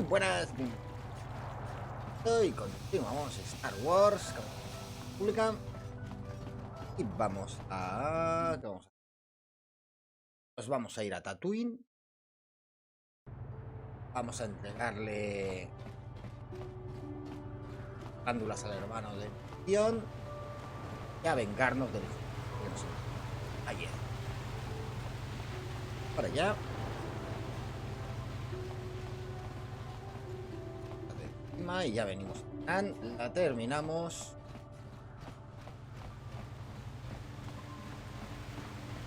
Muy buenas. Y continuamos Star Wars, República. Y vamos a... Nos vamos a ir a Tatooine. Vamos a entregarle glándulas al hermano de Accion y a vengarnos del ayer. Para allá. Y ya venimos. La terminamos.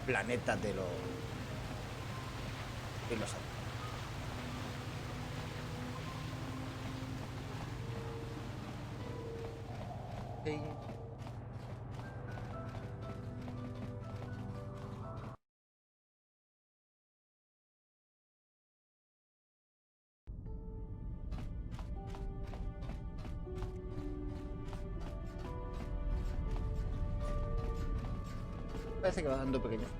Planeta de los sí. Parece que va dando pequeños.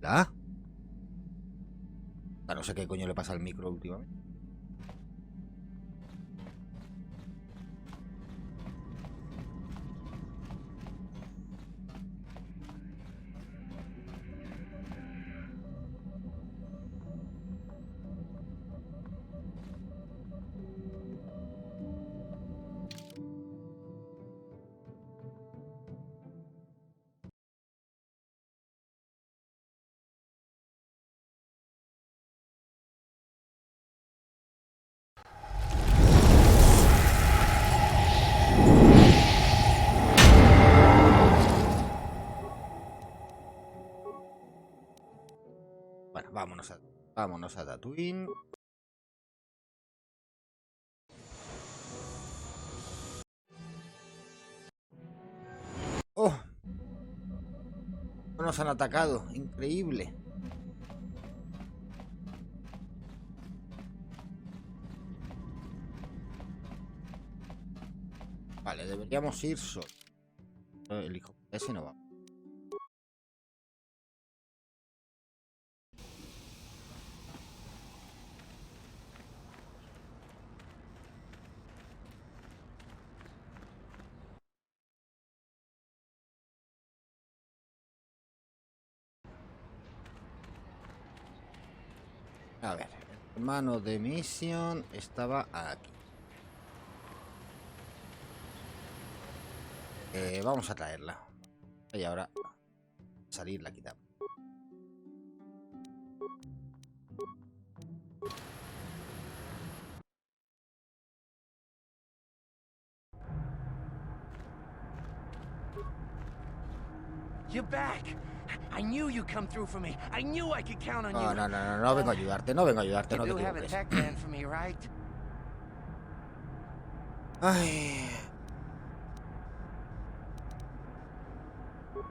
¿La? No sé qué coño le pasa al micro últimamente. Bueno, vámonos a Tatooine. ¡Oh! No nos han atacado. Increíble. Vale, deberíamos ir solo. El hijo ese no va. A ver, el hermano de misión estaba aquí. Vamos a traerla. Y ahora salir la quitamos. You're back. I knew you'd come through for me. I knew I could count on you. No vengo a ayudarte, no vengo a ayudarte, no te You do have a equivoques. tech man for me, right? Ay.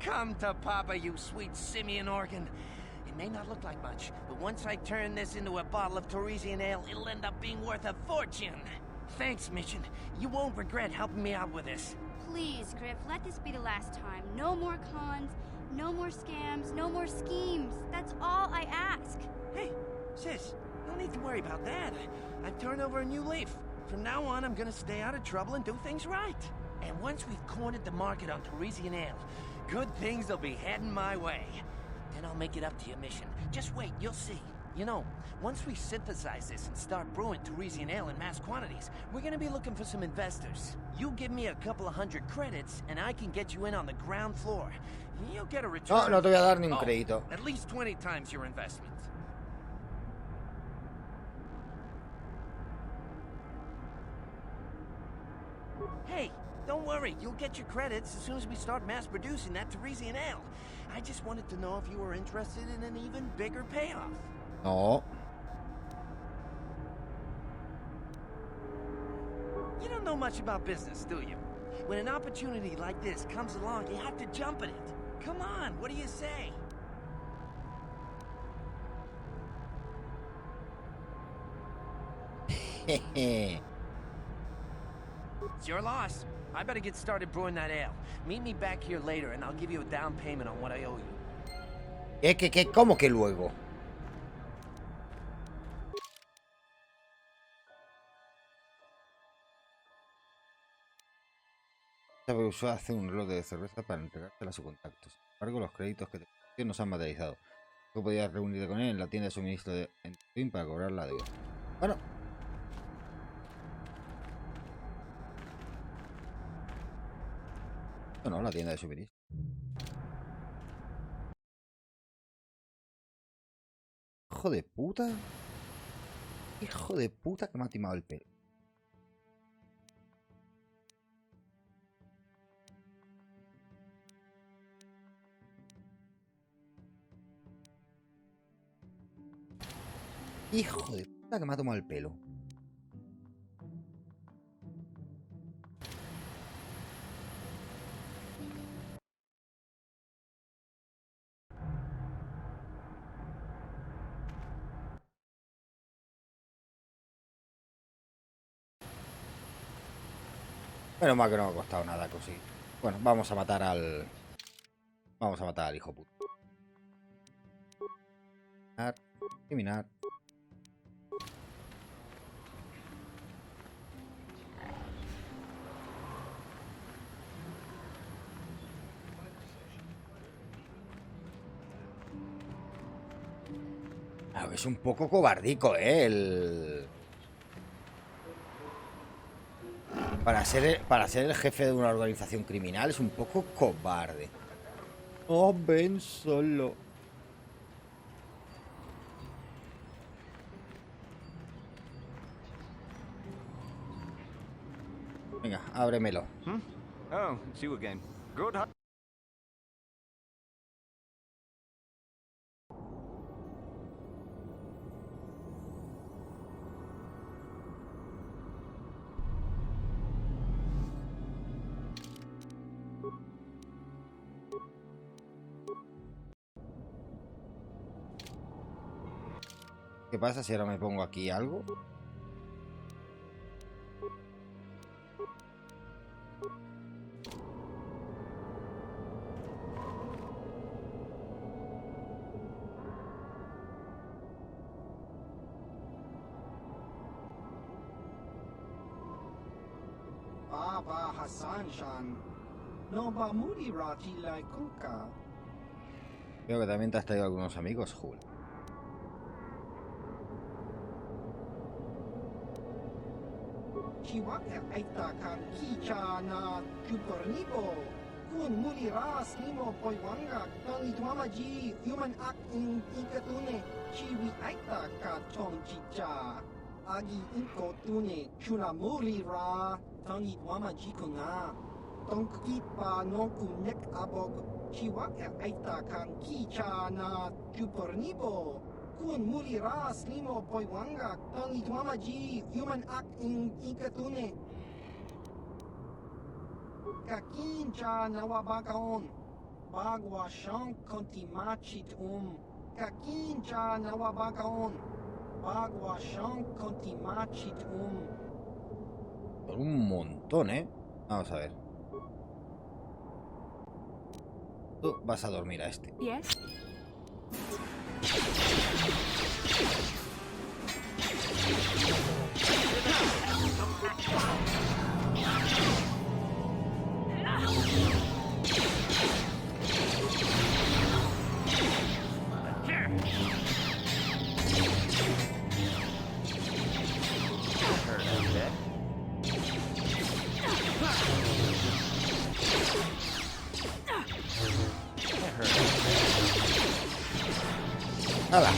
Come to Papa, you sweet simian organ. It may not look like much, but once I turn this into a bottle of Torresian ale, it'll end up being worth a fortune. Thanks, Mission. You won't regret helping me out with this. Please, Griff, let this be the last time. No more cons, no more scams, no more schemes. That's all I ask. Hey, sis, no need to worry about that. I've turned over a new leaf. From now on, I'm gonna stay out of trouble and do things right. And once we've cornered the market on Torresian ale, good things will be heading my way. Then I'll make it up to your Mission. Just wait, you'll see. You know, once we synthesize this and start brewing Torresian ale in mass quantities, we're gonna be looking for some investors. You give me a couple of 100 credits, and I can get you in on the ground floor. You'll get a return. No te voy a dar ni un crédito. At least 20 times your investment. Hey, don't worry. You'll get your credits as soon as we start mass producing that Torresian ale. I just wanted to know if you were interested in an even bigger payoff. No. You don't know much about business, do you? When an opportunity like this comes along, you have to jump at it. Come on, what do you say? It's your loss. I better get started brewing that ale. Meet me back here later and I'll give you a down payment on what I owe you. ¿Qué? ¿Cómo que luego? Sabe usar hacer un reloj de cerveza para entregártela a sus contactos. Sin embargo, los créditos que te no se han materializado. Tú podías reunirte con él en la tienda de suministro de Accion para cobrar la deuda. Bueno. No, la tienda de suministro. Hijo de puta. Hijo de puta que me ha timado el pelo. Hijo de puta que me ha tomado el pelo. Menos mal que no me ha costado nada conseguir. Bueno, vamos a matar al... Vamos a matar al hijo puto. Eliminar. Claro, es un poco cobardico, Para ser el jefe de una organización criminal es un poco cobarde. Oh, ven solo. Venga, ábremelo. Oh, it's you again. Good. ¿Qué pasa si ahora me pongo aquí algo? Baba Hassan Shan. No va muri rati la kuka. Veo que también te has traído algunos amigos, Jul. Chiwaka aita kan kicha na chupornipo. Kun muri ras nimo poiwanga. Tani tuamaji human act in ikatune. Chiwi aita ka tong chicha. Agi inko tune chuna muri ra. Tangi tuamaji kunga. Tong kipa no kunek abog. Chiwaka aita kan kicha na chupornipo. Kun muri ras nimo poiwanga tangi tuamaji human act in ikatune. Kakincha nawabakaon. Bagwa shan kontimachit Kakincha nawabakaon. Bagwa shan kontimachit Un montón, Vamos a ver. Tú vas a dormir a este. Yes. Nada,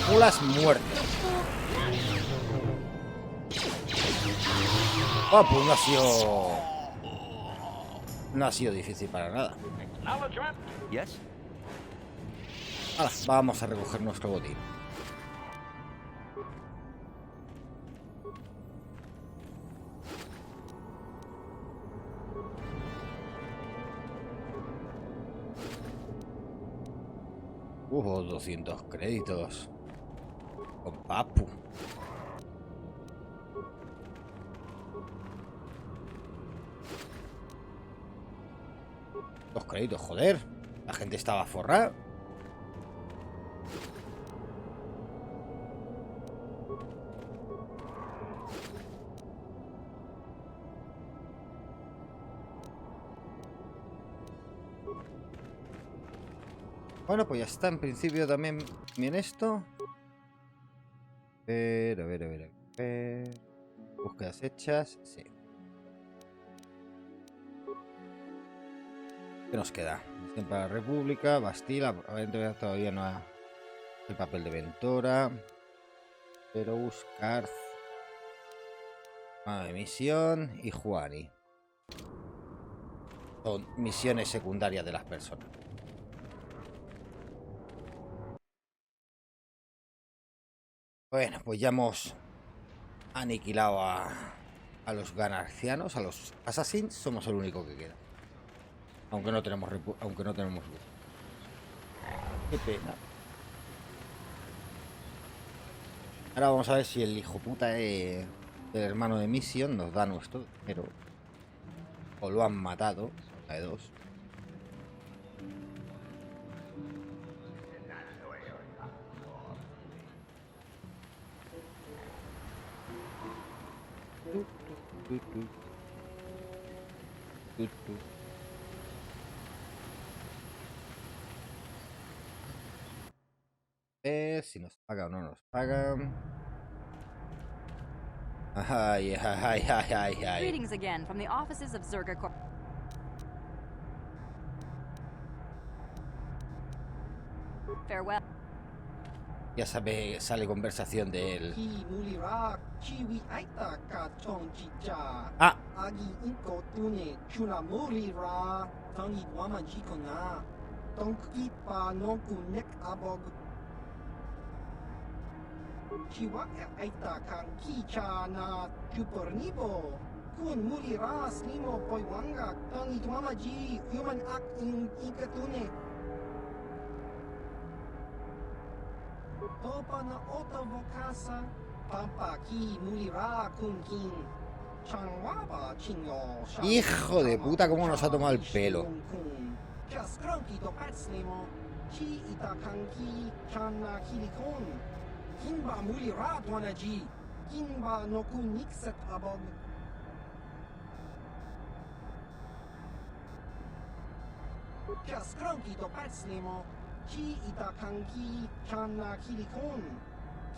mulas muertas. Oh, pues no ha sido difícil para nada. Yes? Ahora, vamos a recoger nuestro botín. Hubo 200 créditos. Con papu. Los créditos, joder. La gente estaba forrada. Bueno, pues ya está. En principio también bien esto. A ver, a ver, a ver, a ver. Búsquedas hechas. Sí. ¿Qué nos queda? Misión para la República. Bastila. Aparentemente todavía no ha el papel de Ventura. Pero buscar. Misión y Juani. Son misiones secundarias de las personas. Bueno, pues ya hemos aniquilado a los ganarcianos, a los assassins. Somos el único que queda. Aunque no tenemos luz. Qué pena. Ahora vamos a ver si el hijo puta del hermano de Mission nos da nuestro dinero. O lo han matado. La de dos. Si nos paga o no nos pagan. Ay, ay, ay, ay, ay. Greetings again from the offices of Zerga Corp. Farewell. Ya sabe, sale conversación de él. Ah. Chiwa aita kan kicha na chupornibo kun muliras nimo poiwanga tangi tuamaji human act in ikatune topa na ota vokasa pampa ki mulira kun kin changwaba chingo. Hijo de puta, cómo nos ha tomado el pelo. Chi itakanki chana kilikon Kimba mulira tuanaji Kimba no kun nixet abog Just cranky to patslimo Chi itakanki chana kilikon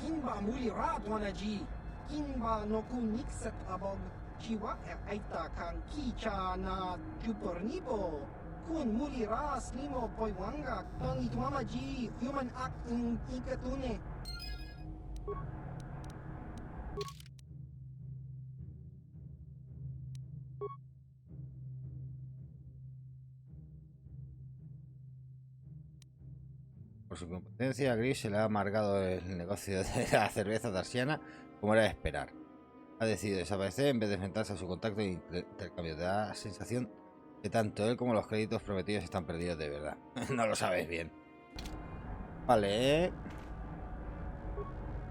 Kimba mulira tuanaji Kimba no kun nixet abog Chiwa itakanki chana chupornibo kun muliras nimo poiwanga tangi tuamaji human act in ikatune. Por su competencia, a Gris se le ha amargado el negocio de la cerveza darsiana, como era de esperar. Ha decidido desaparecer en vez de enfrentarse a su contacto e intercambio. Te da la sensación que tanto él como los créditos prometidos están perdidos de verdad. No lo sabes bien. Vale.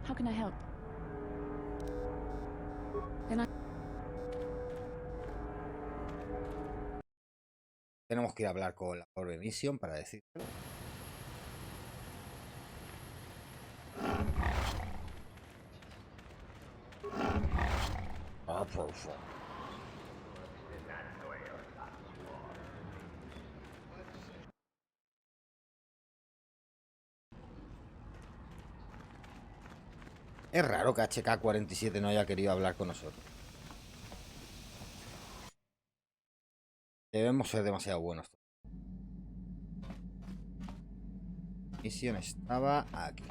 How can I help? Tenemos que ir a hablar con la pobre Mission para decirlo. Ah, por favor. Es raro que HK47 no haya querido hablar con nosotros. Debemos ser demasiado buenos. Misión estaba aquí.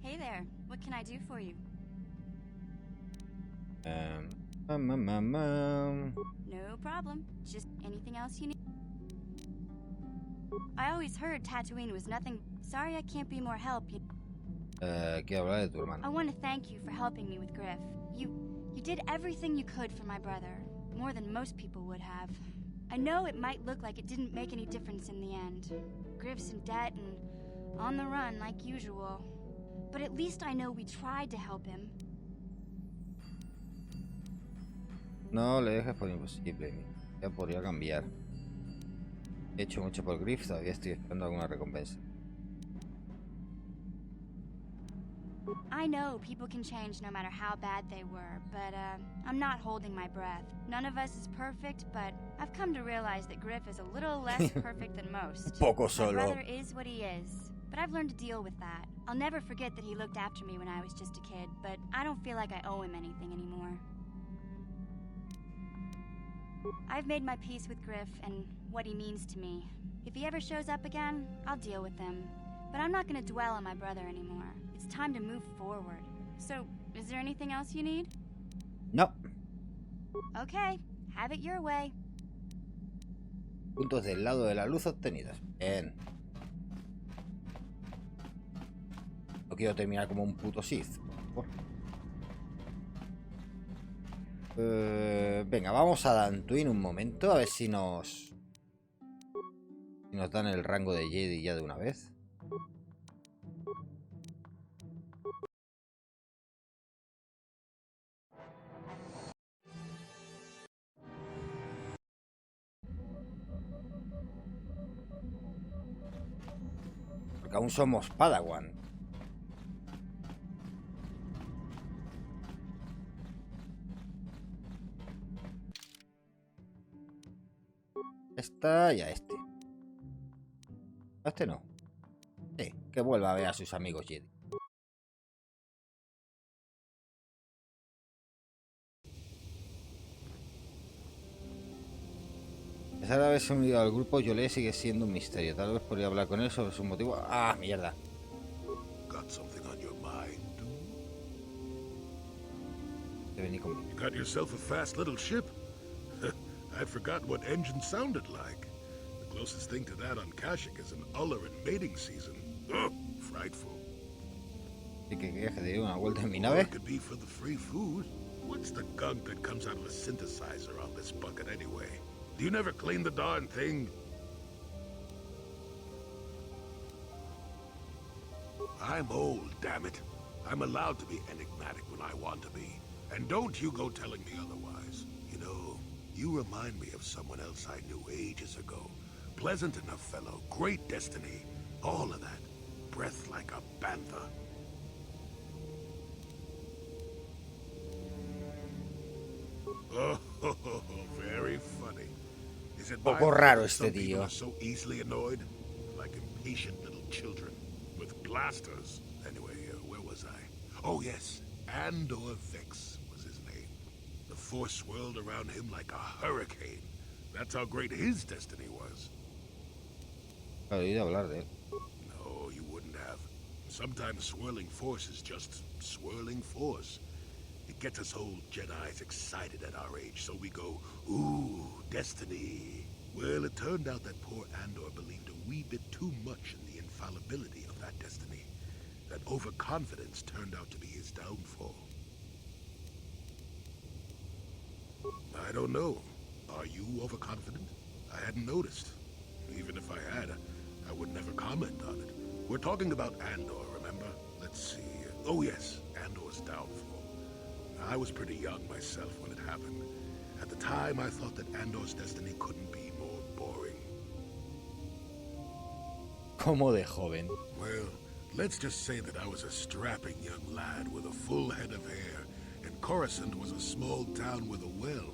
Hey there, what can I do for you? No problem. Just anything else you need? I always heard Tatooine was nothing. Sorry I can't be more help. Quiero hablar de tu hermano. I want to thank you for helping me with Griff. You did everything you could for my brother. More than most people would have. I know it might look like it didn't make any difference in the end. Griff's in debt and on the run like usual. But at least I know we tried to help him. No le dejes por imposible. Ya podría cambiar. He hecho mucho por Griff, todavía estoy esperando alguna recompensa. I know people can change no matter how bad they were, but I'm not holding my breath. None of us is perfect, but I've come to realize that Griff is a little less perfect than most. Poco My solo. brother is what he is, but I've learned to deal with that. I'll never forget that he looked after me when I was just a kid, but I don't feel like I owe him anything anymore. I've made my peace with Griff and what he means to me. If he ever shows up again, I'll deal with him. But I'm not going to dwell on my brother anymore. It's time to move forward. So, is there anything else you need? No. Okay, have it your way. Puntos del lado de la luz obtenidos. Bien. No quiero terminar como un puto Sith, por favor. Venga, vamos a Dantooine un momento. A ver si nos dan el rango de Jedi ya de una vez. Porque aún somos Padawan. Esta y a este. A este no. Sí, que vuelva a ver a sus amigos Jedi. A pesar de haberse unido al grupo, Yole sigue siendo un misterio. Tal vez podría hablar con él sobre su motivo. ¡Ah, mierda! Got something on your mind? Debe venir conmigo. You got yourself a fast little ship? I'd forgotten what engine sounded like. The closest thing to that on Kashyyyk is an Uller in mating season. Ugh, frightful. ¿Y que quieres que te dé una vuelta en mi Or nave? it could be for the free food. What's the gunk that comes out of a synthesizer on this bucket anyway? Do you never clean the darn thing? I'm old, damn it. I'm allowed to be enigmatic when I want to be. And don't you go telling me otherwise. You know, you remind me of someone else I knew ages ago. Pleasant enough fellow, great destiny, all of that. Breath like a bantha. Oh, very funny. Is it Poco my raro fault este some people tío. are so easily annoyed? Like impatient little children with blasters. Anyway, where was I? Oh yes, Andor Vex was his name. The force swirled around him like a hurricane. That's how great his destiny was. He oído hablar de él. No, you wouldn't have. Sometimes swirling force is just swirling force. It gets us old Jedis excited at our age, so we go, ooh, destiny. Well, it turned out that poor Andor believed a wee bit too much in the infallibility of that destiny. That overconfidence turned out to be his downfall. I don't know. Are you overconfident? I hadn't noticed. Even if I had, I would never comment on it. We're talking about Andor, remember? Let's see. Oh yes, Andor's downfall. I was pretty young myself when it happened. At the time, I thought that Andor's destiny couldn't be more boring. Como de joven. Well, let's just say that I was a strapping young lad with a full head of hair, and Coruscant was a small town with a well.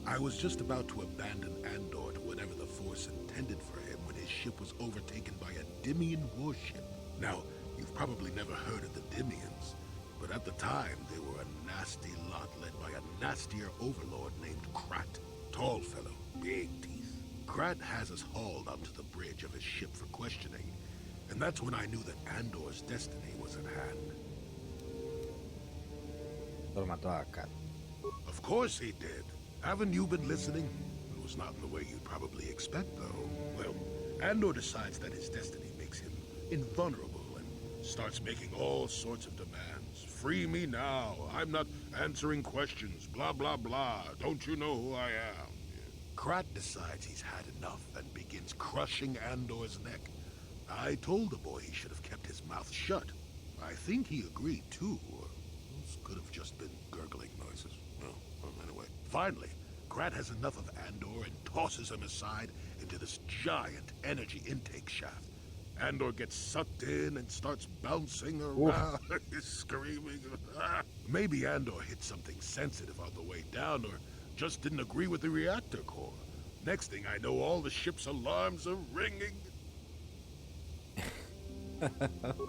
I was just about to abandon Andor to whatever the Force intended for him when his ship was overtaken by a Dimian warship. Now, you've probably never heard of the Dimians, but at the time, they were a nasty lot led by a nastier overlord named Krat. Tall fellow, big teeth. Krat has us hauled onto the bridge of his ship for questioning, and that's when I knew that Andor's destiny was at hand. Lo mató a Kat. Of course he did. Haven't you been listening? It was not in the way you'd probably expect, though. Well, Andor decides that his destiny makes him invulnerable and starts making all sorts of demands. Free me now. I'm not answering questions. Blah, blah, blah. Don't you know who I am? Krat decides he's had enough and begins crushing Andor's neck. I told the boy he should have kept his mouth shut. I think he agreed, too. Those could have just been gurgling noises. Well, anyway. Finally, Krat has enough of Andor and tosses him aside into this giant energy intake shaft. Andor gets sucked in and starts bouncing around, screaming. Maybe Andor hit something sensitive on the way down, or just didn't agree with the reactor core. Next thing I know, all the ship's alarms are ringing.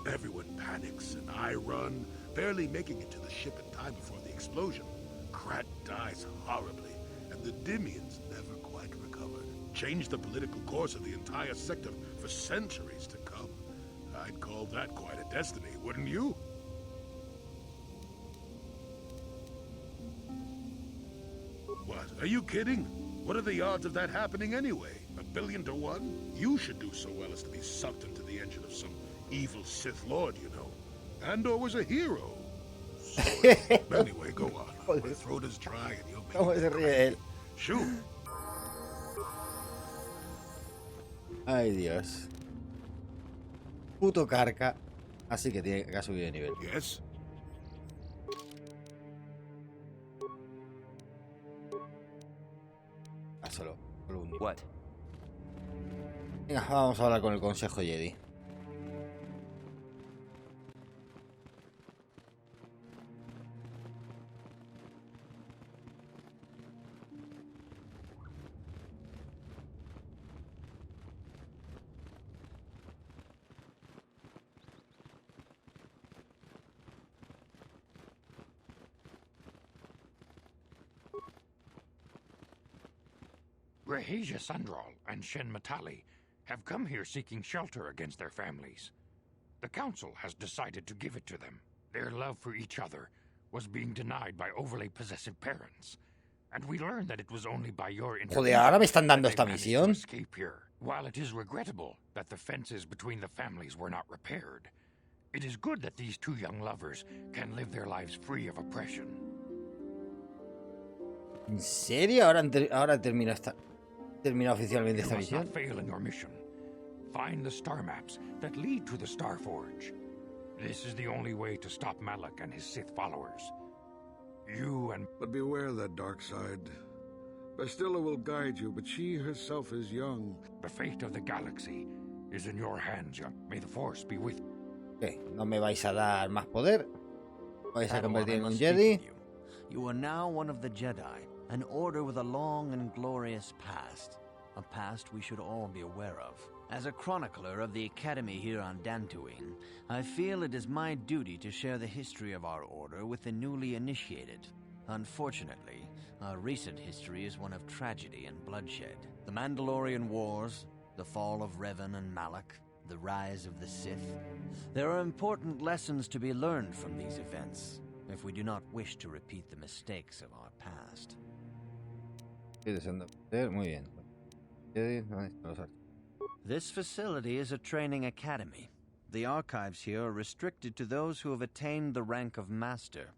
Everyone panics, and I run, barely making it to the ship in time before the explosion. Krat dies horribly, and the Dimians never quite recovered. Changed the political course of the entire sector for centuries to come. I'd call that quite a destiny, wouldn't you? What? Are you kidding? What are the odds of that happening anyway? 1,000,000,000 to 1? You should do so well as to be sucked into the engine of some evil Sith Lord, you know. Andor was a hero. Anyway, go on. My throat is dry and you'll ¿Cómo se ríe make él? Shoot. Ay, Dios. Puto carca. Así que tiene que subir de nivel. Yes. Ah, solo un nivel. What? Venga, vamos a hablar con el Consejo Jedi. Rahija Sandral and Shen Matali have come here seeking shelter against their families. The Council has decided to give it to them. Their love for each other was being denied by overly possessive parents, and we learned that it was only by your Joder, ahora me están dando that esta they managed to misión. escape here. While it is regrettable that the fences between the families were not repaired, it is good that these two young lovers can live their lives free of oppression. ¿En serio? Ahora termina oficialmente You esta must misión. not fail in your mission. Find the star maps that lead to the Star Forge. This is the only way to stop Malak and his Sith followers. You and... But beware that dark side. Bastila will guide you, but she herself is young. The fate of the galaxy is in your hands, young. May the Force be with you. ¿Qué? ¿No me vais a dar más poder? ¿Vais a Padawan, convertir I en un must Jedi? speak with you. You are now one of the Jedi, an order with a long and glorious past. A past we should all be aware of. As a chronicler of the Academy here on Dantooine, I feel it is my duty to share the history of our order with the newly initiated. Unfortunately, our recent history is one of tragedy and bloodshed. The Mandalorian Wars, the fall of Revan and Malak, the rise of the Sith. There are important lessons to be learned from these events, if we do not wish to repeat the mistakes of our past. Muy bien. Jedi, ¿dónde están los archivos? This facility is a training academy. The archives here are restricted to those who have attained the rank of master.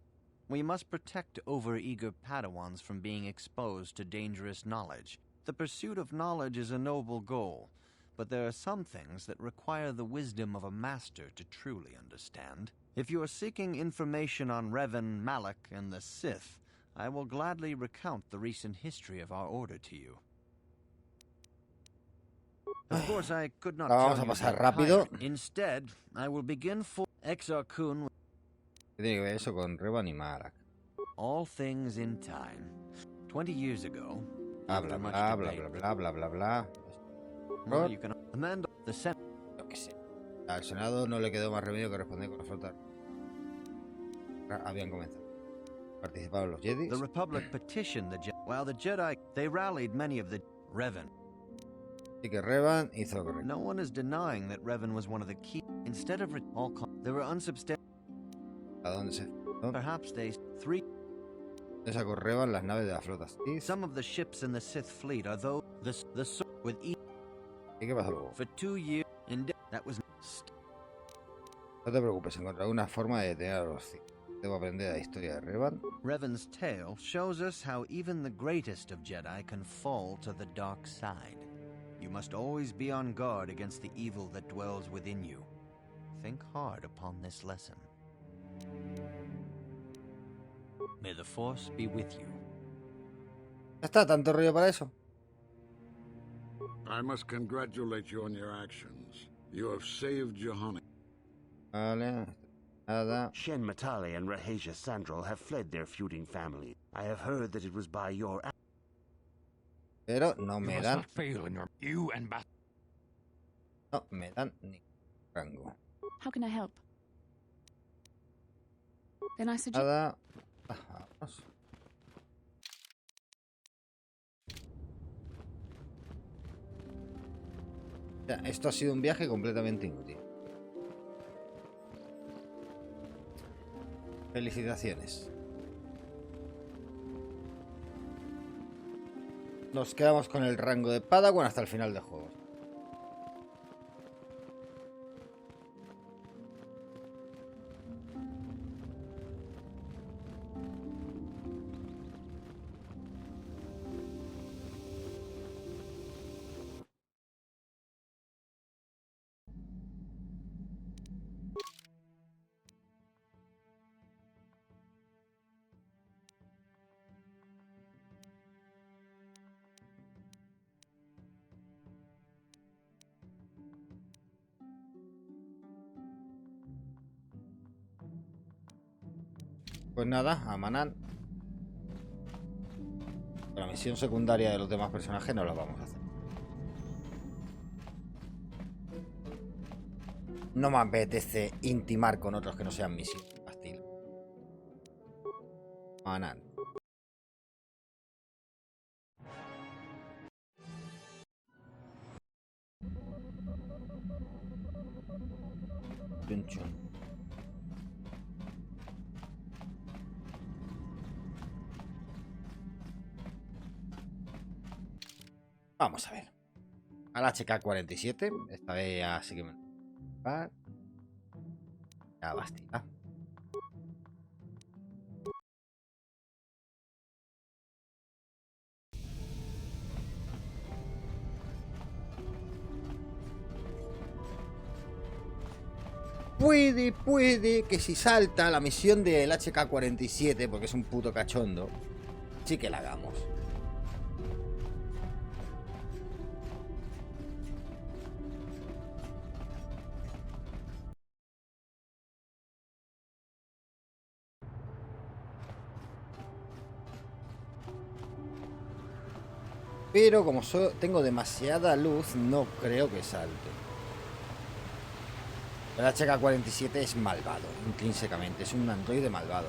We must protect overeager Padawans from being exposed to dangerous knowledge. The pursuit of knowledge is a noble goal, but there are some things that require the wisdom of a master to truly understand. If you are seeking information on Revan, Malak, and the Sith, I will gladly recount the recent history of our order to you. Of course, I could not Vamos tell a you pasar the rápido. entire- Instead, I will begin for Exar Kun. ¿Qué tiene que ver eso con Revan y Malak? All things in time. 20 years ago, Bla after bla much bla bla debate, bla bla bla bla. well, you can amend the Senate. Yo qué sé. Al Senado no le quedó más remedio que responder con la flota. Habían comenzado. Participaron los Jedi. The Republic petitioned the Jedi. While the Jedi, they rallied many of the Revan. Así que Revan hizo lo correcto. No one is denying that Revan was one of the key. Instead of there were unsubstantiated. ¿A dónde se fue? Perhaps they three. ¿Dónde sacó Revan las naves de las flotas? ¿Sí? Some of the ships in the Sith fleet are those with each ¿Y qué pasó luego? for 2 years. That was. No te preocupes, encontraré una forma de detener a los Sith. Debo aprender la historia de Revan. Revan's tale shows us how even the greatest of Jedi can fall to the dark side. You must always be on guard against the evil that dwells within you. Think hard upon this lesson. May the Force be with you. ¿Ya está? ¿Tanto rollo para eso? I must congratulate you on your actions. You have saved Johanna. Vale. Nada. Shen Matali and Rahesia Sandral have fled their feuding family. I have heard that it was by your... Pero no You me must dan. not fail in your... You and No me dan ni rango. How can I help? Then I suggest... Nada. Vamos. Ya, esto ha sido un viaje completamente inútil. Felicitaciones. Nos quedamos con el rango de Padawan hasta el final del juego. Pues nada, a Manan. La misión secundaria de los demás personajes no la vamos a hacer. No me apetece intimar con otros que no sean misiones. Bastila. Manan. Chun chun. Vamos a ver. Al HK-47. Esta vez ya sí que me... Ya Bastila. Puede que si salta la misión del HK-47, porque es un puto cachondo, sí que la hagamos. Pero como tengo demasiada luz, no creo que salte. El HK-47 es malvado, intrínsecamente. Es un androide malvado.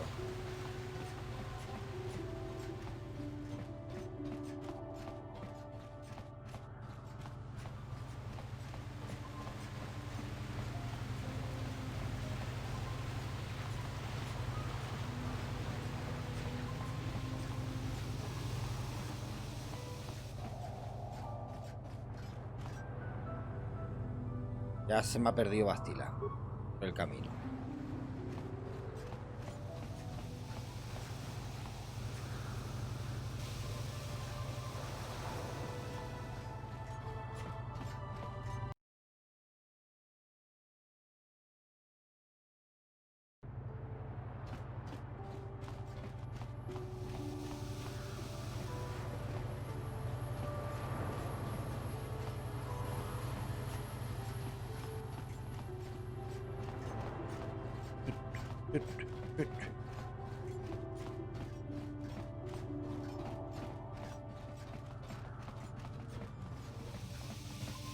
Ya se me ha perdido Bastila por el camino.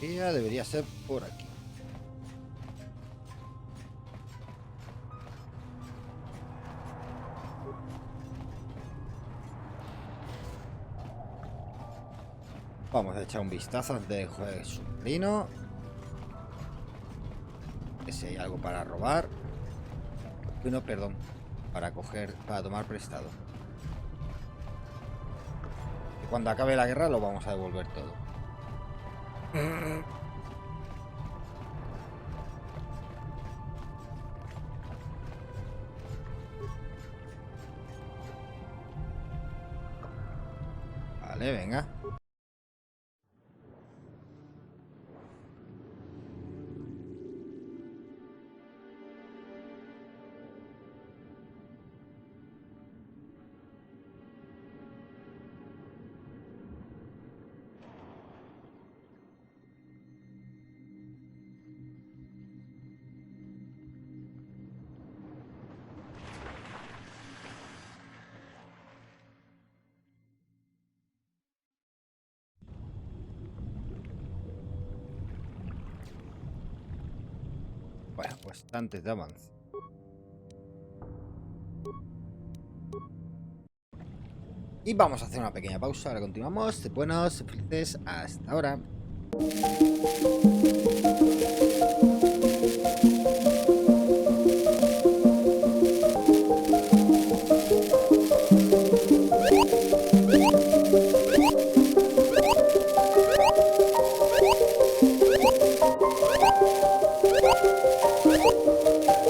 Ya debería ser por aquí. Vamos a echar un vistazo antes de jugar submarino. Que si hay algo para robar. No, perdón. Para coger, para tomar prestado. Y cuando acabe la guerra lo vamos a devolver todo. Vale, venga. bastantes de avance. Y vamos a hacer una pequeña pausa, ahora continuamos. Buenos, felices, hasta ahora.